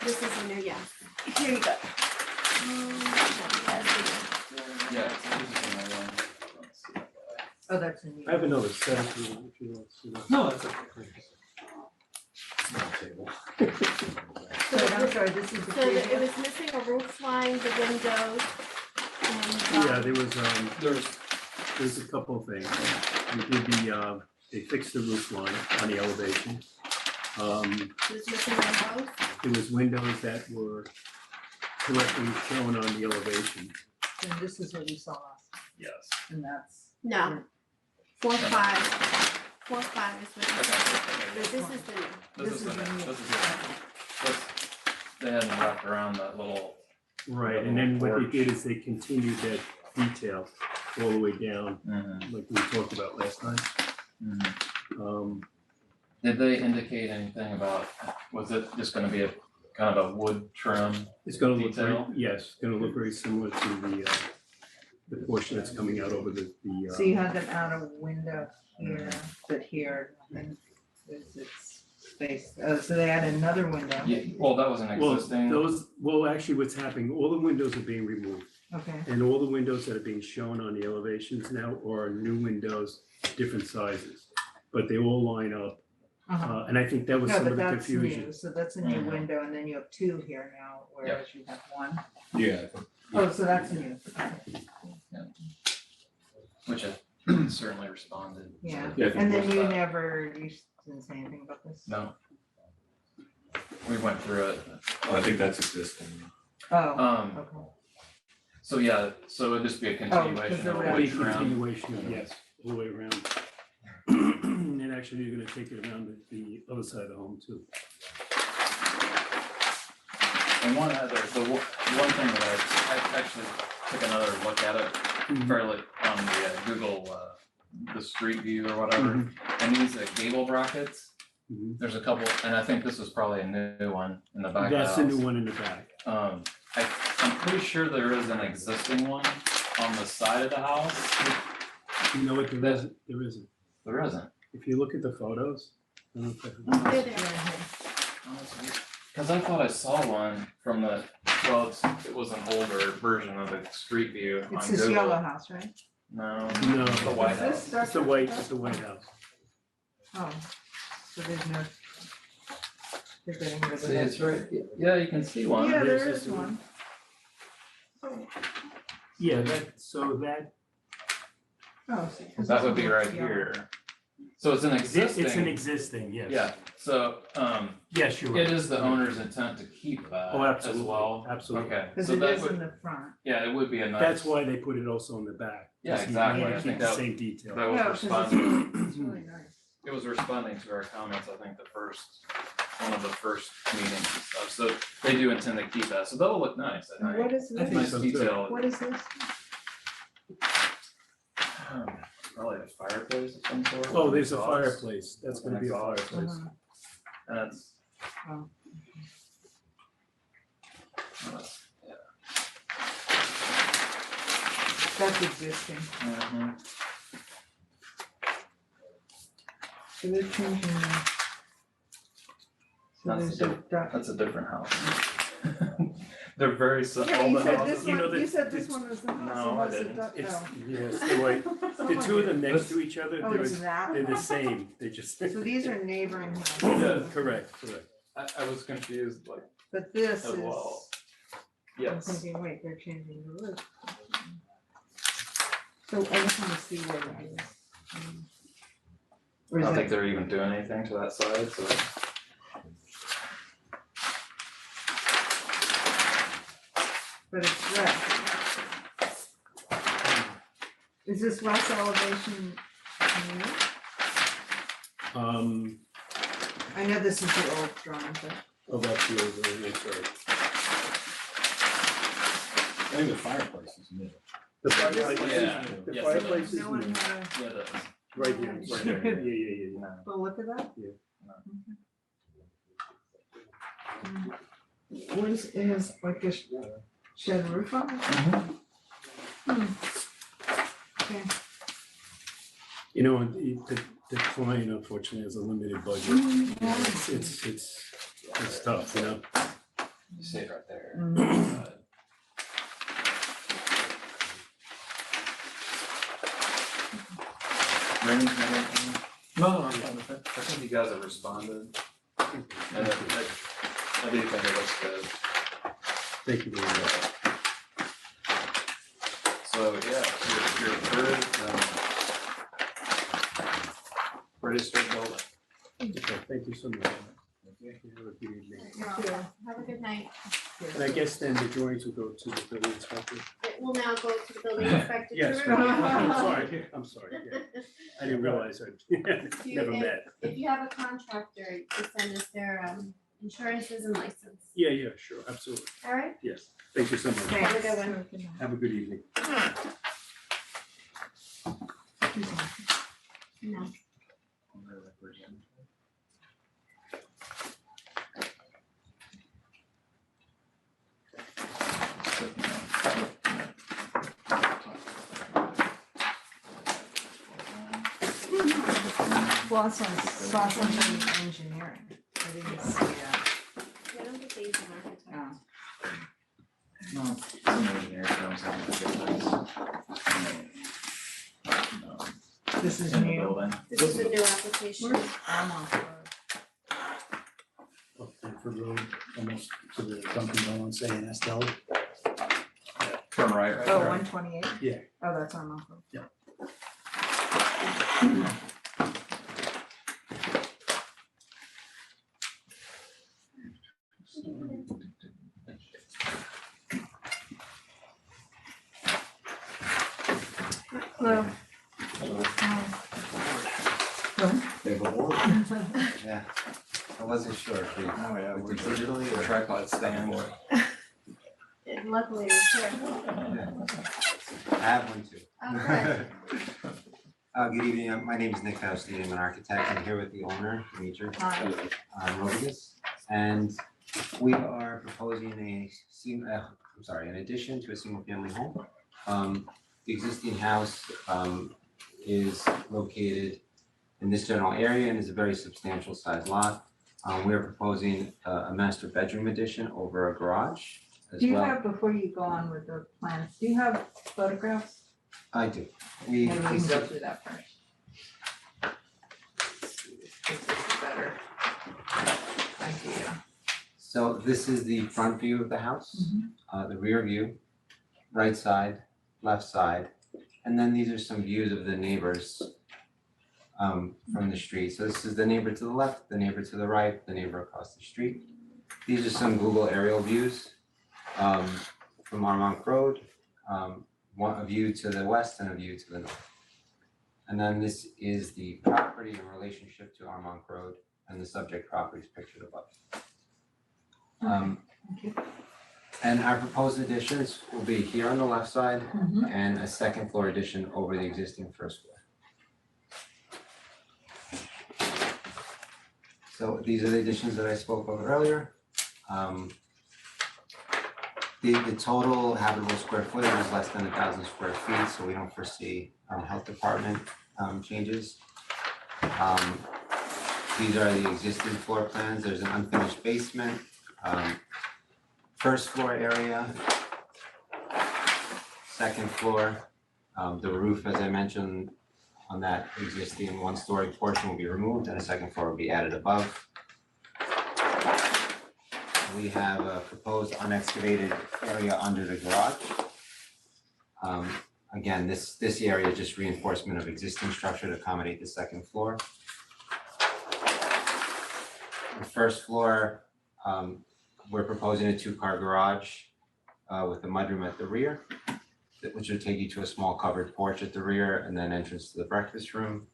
This is the new, yeah. Here you go. Yeah. this is another one. Let's see. Oh, that's a new. I have another set if you want to see that. No, that's okay. So, I'm sorry, this is the. So it was missing a roof line, the windows, and. Yeah, there There's, was a couple of things. We did they fixed the roof line on the elevation. It was missing windows. There was windows that were correctly shown on the elevation. And this is what you saw last, yes. and that's. No, 4, 5. 4, 5 is what you said. This is the new. This is the next, this is this, they hadn't wrapped around that little, Right, and then what they did is they continued that detail all the way down, like we talked about last time. Did they indicate anything about, was it just gonna be a kind of a wood trim? It's gonna look very, Detail? yes, it's gonna look very similar to the portion that's coming out over the So you had them out a window here, but here, and this is space, so they had another window, Yeah, well, that was an well, existing, well, actually what's happening, all the windows are being removed. okay, And all the windows that are being shown on the elevations now are new windows, different sizes. But they all line up, uh-huh. and I think that was No, some but of the that's confusion. new, so that's a new Mhm. window, and then you have two here now, whereas you have one. Yeah. Oh, so that's new, okay, which I certainly responded. to Yeah. the and then you stuff. never, you didn't say anything about this? No. We went through it. I think that's existing. Oh, okay. So yeah, so it'd just be a continuation the of a road. Be wood a trim. continuation of, yes, all the way around. And actually, you're gonna take it around the other side of the home too. And one other, one thing that I actually took another look at it fairly on the Google, the street view or whatever. Mhm. And these gable brackets, Mhm. there's a couple, and I think this is probably a new one in the back of the That's the new house. one in the back. I'm pretty sure there is an existing one on the side of the house. You know what, there isn't, there isn't. There isn't. If you look at the photos, I don't know if They're that- there. Because I thought I saw one from the, well, it was an older version of the street view on Google. It's this yellow house, right? No, No. the White Is this House. dark It's the white, it's the White House. Oh, so there's no. They're getting rid of See, that. it's right, yeah, you can see one. Yeah, There's there this is one. one. Yeah, that, so that, Oh, see, 'cause That this would be one right looks yellow. here. So it's an it's an existing, existing, yes. yeah, so, Yes, you're it right. is the owner's intent to keep that Oh, as absolutely, well. absolutely. Okay, Cause so it that is in would, the front. yeah, it would be a nice. That's why they put it also in the back. Yeah, So you exactly. wanna I keep think the that- same detail. That was No, 'cause responding, it's really nice. it was responding to our comments, I think, one of the first meetings and stuff, so they do intend to keep that, so that'll look nice, I And think. what is I think Nice so, this? too. detail. What is this? Probably a fireplace of some sort. Oh, there's a Exhaust. fireplace. That's gonna be a Exhaust. fireplace. Uh-huh. That's. Oh. that's- yeah. That's existing. Mhm. So they're changing the. So That's there's a duct. That's a different house. They're very similar. Yeah, all you the said houses. this You know, one, you that said this it's- one was the house. No, and I what's the didn't. duct- It's, oh. yes, the way, the Someone two of them did. next to each other, Oh, it's that? they're the same. They just. So these are neighboring houses. Yeah. Correct, correct. I was confused, like, But this as is, well. I'm Yes. thinking, wait, they're changing the roof. So I just wanna see where that is. Or I is don't think that, they're even doing anything to that side, so. but it's west. Is this west elevation new? I know this is the old drawing, but Oh, that's the old one, that's right. I think the fireplace is new. The fireplace, Yeah. the Yes, it fireplace is no one new, had a, Yeah, that is. right here, Right right there, there. yeah. No. well, look at that. Yeah. What is, it has like a shed roof on it? Okay. You know, the client unfortunately has a limited budget. Mm, yeah. It's tough, you know? Stayed right there. Mhm. Randy, anything? No, I'm fine with it. I think you guys have responded. And I do think it looks good. Thank you very much. So, yeah, you're approved, ready to start building. Okay, thank you so much. Have a good evening. You're welcome. Have a good night. And I guess then the drawings will go to the building inspector. It will now go to the building inspector. to Yes, review. I'm sorry, yeah. I didn't realize I You- never met. If you have a contractor, just send us their insurances and license. Yeah, yeah, sure, absolutely, All right? yes. Thank you so much. Have a good one. Have a good evening. No. Well, I saw something in engineering, I didn't see that. I don't think they use an architect. Oh. No, some engineer firms have different. This is In the new. building. This is a new application. Where's Alma Road? For road, almost to the Dunkin' Donuts, A&S Deli. Turn right, right Oh, there. 128? Yeah. Oh, that's Alma Road. Hello. Yeah, I wasn't sure if we, Oh, yeah, we we're did digitally or. tripod stand. And luckily it's here. I have one too. Oh, good. Good evening, my name is Nick Faustini, I'm an architect, I'm here with the owner, Demetra Hi. Robigus. And we are proposing an addition to a single family home. The existing house, is located in this general area and is a very substantial sized lot. We are proposing a master bedroom addition over a garage as Do you well. have, before you go on with the plans, do you have photographs? I do. Maybe we can go through that first. This is a better idea. So this is the front view of the house, the rear view, right side, left side, and then these are some views of the neighbors from the street. So this is the neighbor to the left, the neighbor to the right, the neighbor across the street. These are some Google aerial views from Armonk Road, a view to the west and a view to the north. And then this is the property in relationship to Armonk Road, and the subject property is pictured above. Thank you. And our proposed additions will be here on the left side Mhm. and a second floor addition over the existing first floor. So these are the additions that I spoke of earlier. The total habitable square footage is less than 1,000 square feet, so we don't foresee health department changes. These are the existing floor plans. There's an unfinished basement. First floor area, second floor, the roof, as I mentioned, on that existing one-story portion will be removed and a second floor will be added above. We have a proposed unexcavated area under the garage. Again, this area is just reinforcement of existing structure to accommodate the second floor. The first floor, we're proposing a 2-car garage with a mudroom at the rear, which will take you to a small covered porch at the rear and then entrance to the breakfast room.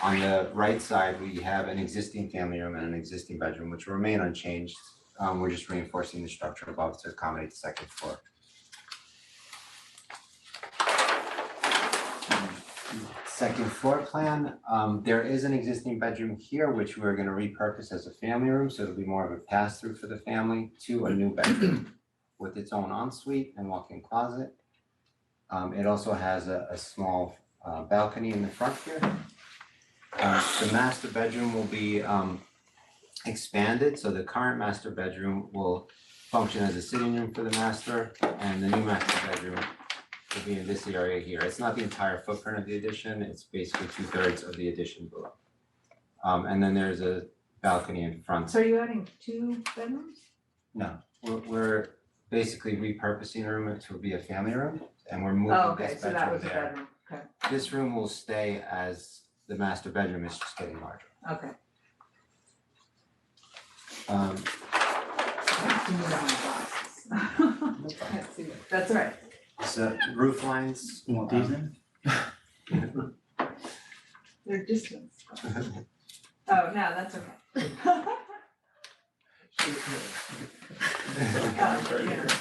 On the right side, we have an existing family room and an existing bedroom, which will remain unchanged. We're just reinforcing the structure above to accommodate the second floor. Second floor plan, there is an existing bedroom here, which we're gonna repurpose as a family room, so it'll be more of a pass-through for the family to a new bedroom with its own ensuite and walk-in closet. It also has a small balcony in the front here. The master bedroom will be expanded, so the current master bedroom will function as a sitting room for the master, and the new master bedroom will be in this area here. It's not the entire footprint of the addition, it's basically 2/3 of the addition below. And then there's a balcony in front. So are you adding 2 bedrooms? No, we're basically repurposing the room to be a family room, and we're Oh, moving okay, this so that bedroom was a there. bedroom, okay, This room will stay as the master bedroom, is just getting larger. okay. Um, You need my glasses. Can't see it. That's all right. so roof lines. You want these in? They're distance. Oh, no, that's okay.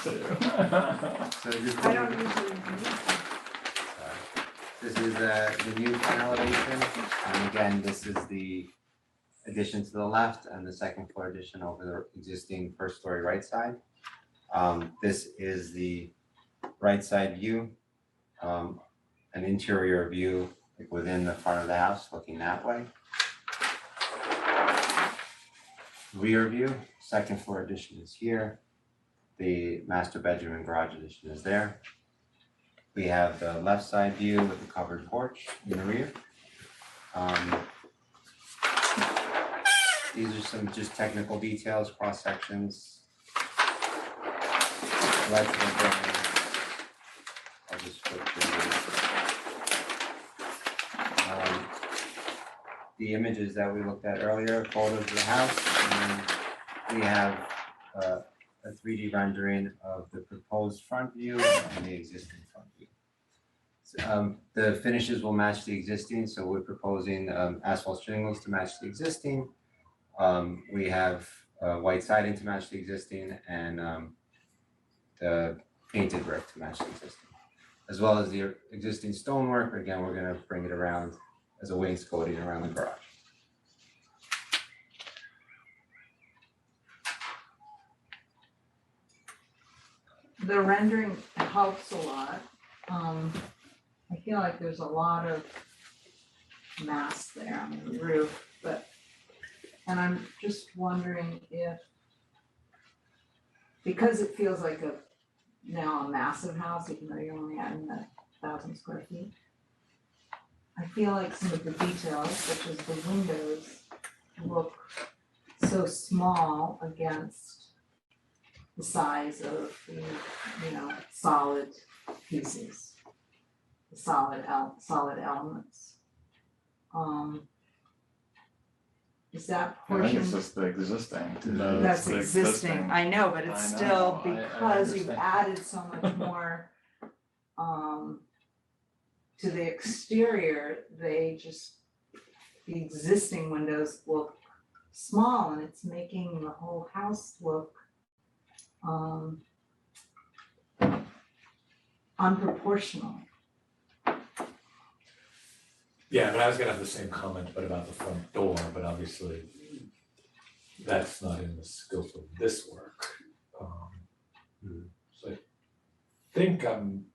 So this I don't usually do This is the new front elevation, and again, this is the addition to the left and the second floor addition over the existing first story right side. This is the right side view, an interior view within the front of the house, looking that way. Rear view, second floor addition is here. The master bedroom and garage addition is there. We have the left side view with the covered porch in the rear. These are some just technical details, cross sections. Electrical drawings. I'll just flip through these. The images that we looked at earlier, photos of the house, and then we have a 3D rendering of the proposed front view and the existing front view. The finishes will match the existing, so we're proposing asphalt shingles to match the existing. We have white siding to match the existing, and the painted brick to match the existing, as well as the existing stonework. Again, we're gonna bring it around as a wainscoting around the garage. The rendering helps a lot. I feel like there's a lot of mass there on the roof, and I'm just wondering if, because it feels like now a massive house, even though you're only adding that 1,000 square feet. I feel like some of the details, such as the windows, look so small against the size of the, solid pieces, the solid elements. Is that I think portion? it's just the existing. That's the existing, I know, but it's I know, still I because you've understand. added so much more to the exterior, the existing windows look small, and it's making the whole house look unproportional. Yeah, I mean, I was gonna have the same comment, but about the front door, but obviously that's not in the scope of this work. So I think I'm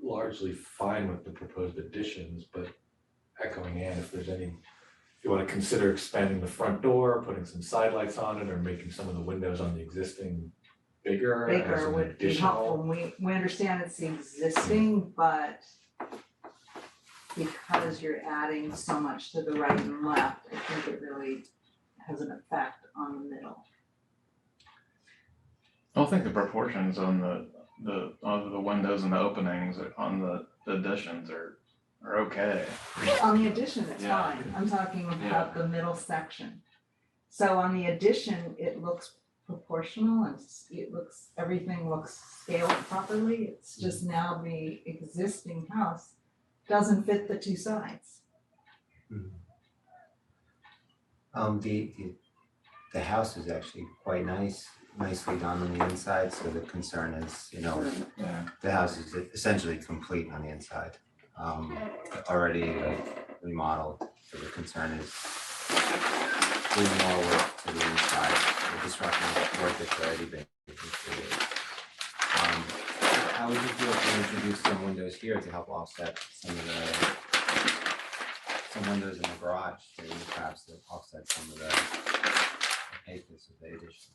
largely fine with the proposed additions, but echoing Ann, if you wanna consider expanding the front door, putting some side lights on it, or making some of the windows on the existing bigger as Bigger an would be helpful, additional. and we understand it's the existing, but because you're adding so much to the right and left, I think it really has an effect on the middle. I don't think the proportions on the windows and the openings on the additions are okay. On the addition, it's Yeah. fine, I'm talking about the middle section. So on the addition, it looks proportional and everything looks scaled properly, it's just now the existing house doesn't fit the two sides. The house is actually quite nicely done on the inside, so the concern is, Yeah. the house is essentially complete on the inside. Already remodeled, so the concern is doing more work to the inside, the disrupting work that's already been completed. How would you feel if we introduced some windows here to help offset some windows in the garage, maybe perhaps to offset some of the opaqueness of the addition?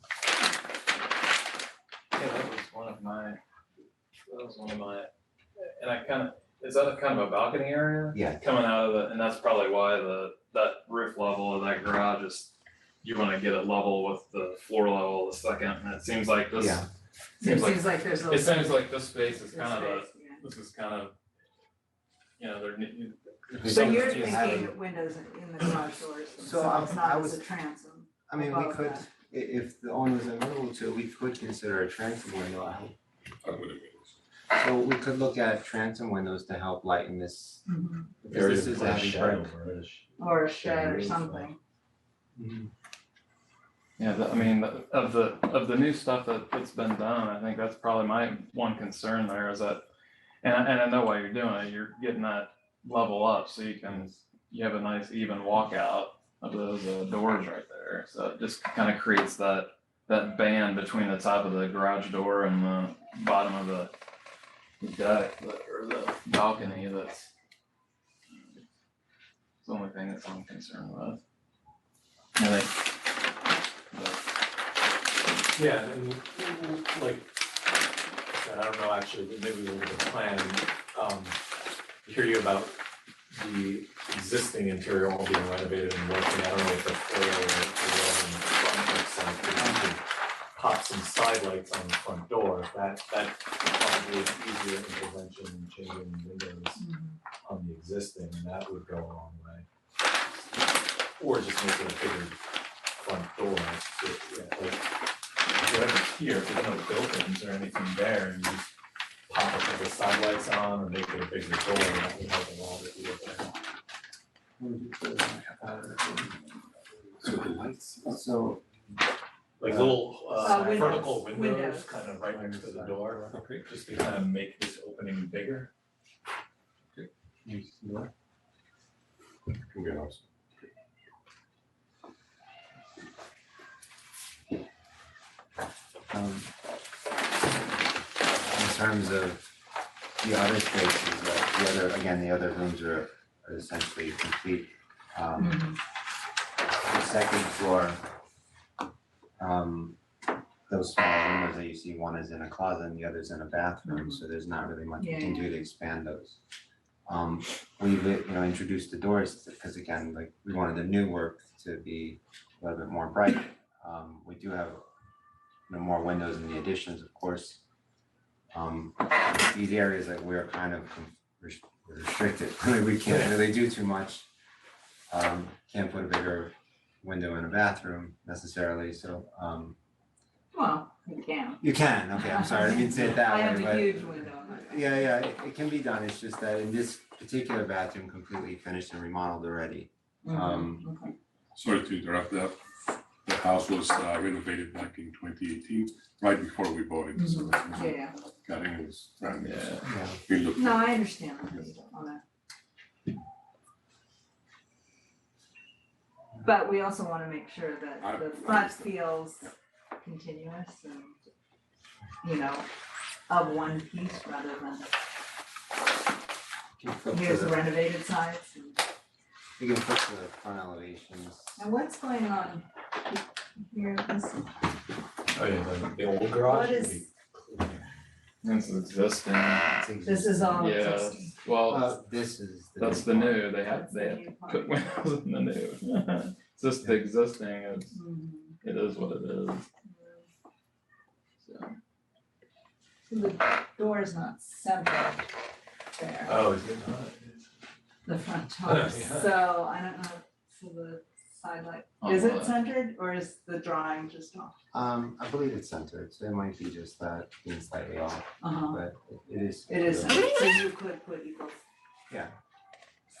that was one of my, and I kind of, is that a kind of a balcony area? Yeah. Coming out of the, and that's probably why that roof level of that garage is, you wanna get it level with the floor level of the second, and it seems like this. Yeah. It seems like there's a. It seems like this space is this kind of a, space, yeah. this is kind of, you know, So you're Just thinking having- that windows in the garage doors So themselves, I not was- as a transom. I mean, we above could, that. if the owner was amenable to, it, we could consider a transom window. I wouldn't. So we could look at transom windows to help lighten this, Mhm. because this is a heavy brick. Or a shed or something. yeah, I mean, of the new stuff that's been done, I think that's probably my one concern there is that, and I know why you're doing it, you're getting that level up so you have a nice even walkout of those doors right there. So it just kind of creates that band between the top of the garage door and the bottom of the deck or the balcony that's the only thing that's I'm concerned with. I think. Yeah, and like, I don't know, actually, but maybe we'll get a plan, hear you about the existing interior all being renovated and working, I don't know if the foyer or the front looks like, but you could pop some side lights on the front door, that probably is easier intervention than changing windows on the existing, and that would go a long way. Or just make it a bigger front door, like, whatever's here, if there's no built-ins or anything there, and you just pop a couple of side lights on or make it a bigger door, that would help a lot if you look at it. So the lights. So, Like little Windows. vertical windows, Windows. kind of right next to the door, just to kind of make this opening bigger. Can be awesome. in terms of the other spaces, the other rooms are essentially complete. The second floor, those small windows that you see, one is in a closet and the other's in a bathroom, so there's not really much we can do to expand those. We've, introduced the doors, because again, like, we wanted the new work to be a little bit more bright. We do have, more windows in the additions, of course. These areas that we're kind of restricted, we can't really do too much. Can't put a bigger window in a bathroom necessarily, so, Well, you can. you can, okay, I'm sorry, I didn't say it that I way, have but. a huge window on my back. Yeah, it can be done, it's just that in this particular bathroom, completely finished and remodeled already. Okay. Sorry to interrupt that. The house was renovated back in 2018, right before we bought it. So Yeah. gutting was brand new. Yeah. We looked. No, I understand on that. But we also wanna make sure that I the front feels continuous and, of one piece rather than You can flip here's to the the, renovated sides. you can flip to the front elevations. And what's going on here, this, Oh, yeah, the old garage. what is, It's existing, this is all yeah, existing. well, This is the. that's the new, they have That's the new part. put windows in the new. It's just the existing, Mhm. it is what it is, so. So the door is not centered there, Oh, is it not? the front door, Yeah. so I don't know, so the side light, is it centered or is the drawing just off? I believe it's centered, so it might be just that being slightly off, Uh-huh, but it is. it is centered, so you could put equal Yeah.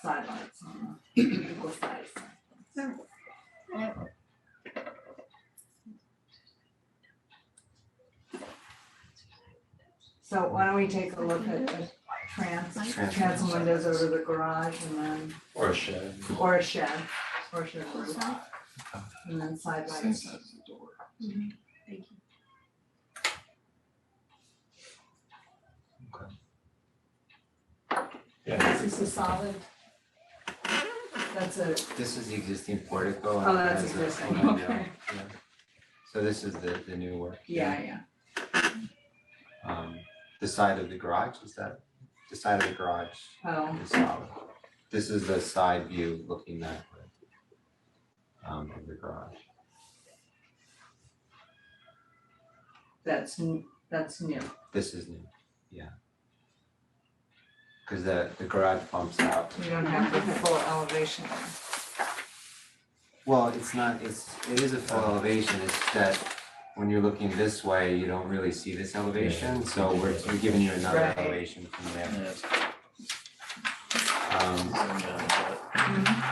side lights on the equal size. So why don't we take a look at the transom windows over the garage and then, Or a shed. or a shed roof. And then side It's lights. inside the door. Thank you. Yeah, Is this a solid? That's a, This is the existing portico. Oh, that's and it has a existing, window, okay. yeah. So this is the new work. yeah. The side of the garage, is that, the side of the garage Oh, is solid. This is the side view looking that way. Of the garage. that's new. This is new, yeah. Cause the garage bumps out. You don't have the full elevation there. Well, it is a full elevation, it's that when you're looking this way, you don't really see this elevation, so we're giving you another Right. elevation from there. Yeah, it's- Um, zoom down a bit.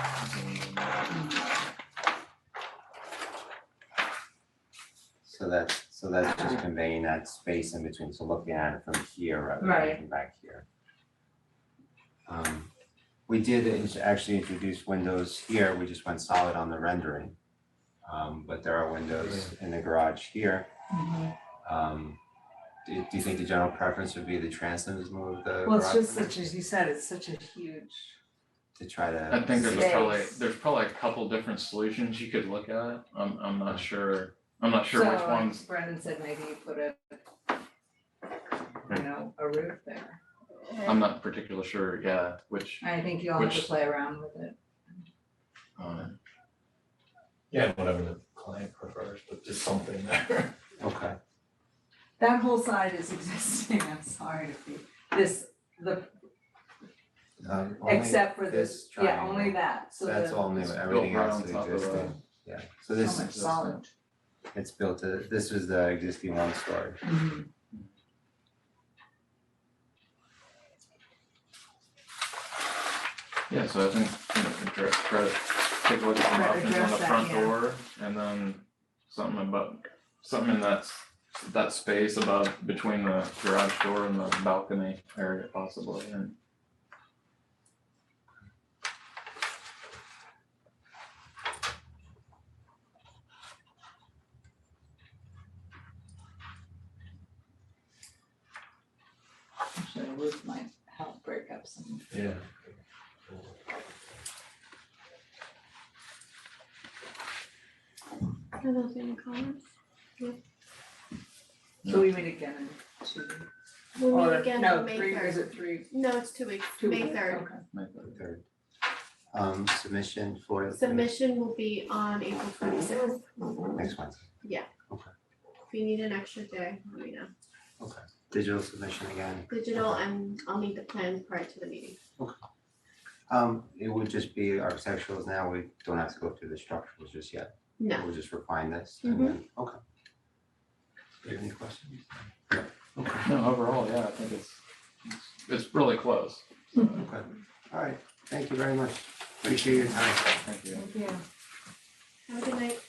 so that's just conveying that space in between, so looking at it from here rather than Right. looking back here. We did actually introduce windows here, we just went solid on the rendering. But there are windows in the garage here. Do you think the general preference would be the transom is move the Well, it's garage just window such, as you said, it's such a huge, to try to? I think Space. there's probably a couple different solutions you could look at. I'm not sure which so ones. Brendan said maybe you put a roof there. I'm not particularly sure, yeah, which, I think you'll have to Which- play around with it. Yeah, whatever the client prefers, but just something there. Okay, That whole side is existing, I'm sorry to be, only except for this this, yeah, triangle. only that, so That's the, all new, It's built everything right else on is top of existing, yeah, so so this, much solid. it's built to, this was the existing one story. Mhm. yeah, so I think, try to take a look at some Right, options on address the that, front yeah. door, and then something in that space above, between the garage door and the balcony area possibly, and Actually, a roof might help break up some. Yeah. Are those any comments? So we meet again in 2 weeks. We'll meet Or, again no, on May 3, is 3rd. it 3? No, it's 2 weeks, 2 May weeks, 3rd. okay. make that. Third. Submission for the Submission will be on April 26th. next Wednesday, If you need an extra day, let me know. digital submission again. Digital, and I'll need the plans prior to the meeting. It would just be architecturals now, we don't have to go through the structurals just yet. No. We'll just refine this and then, okay. Do you have any questions? No, overall, yeah, I think it's really close, so, Okay, all right, thank you very much, appreciate your time. thank you. Yeah. Have a good night.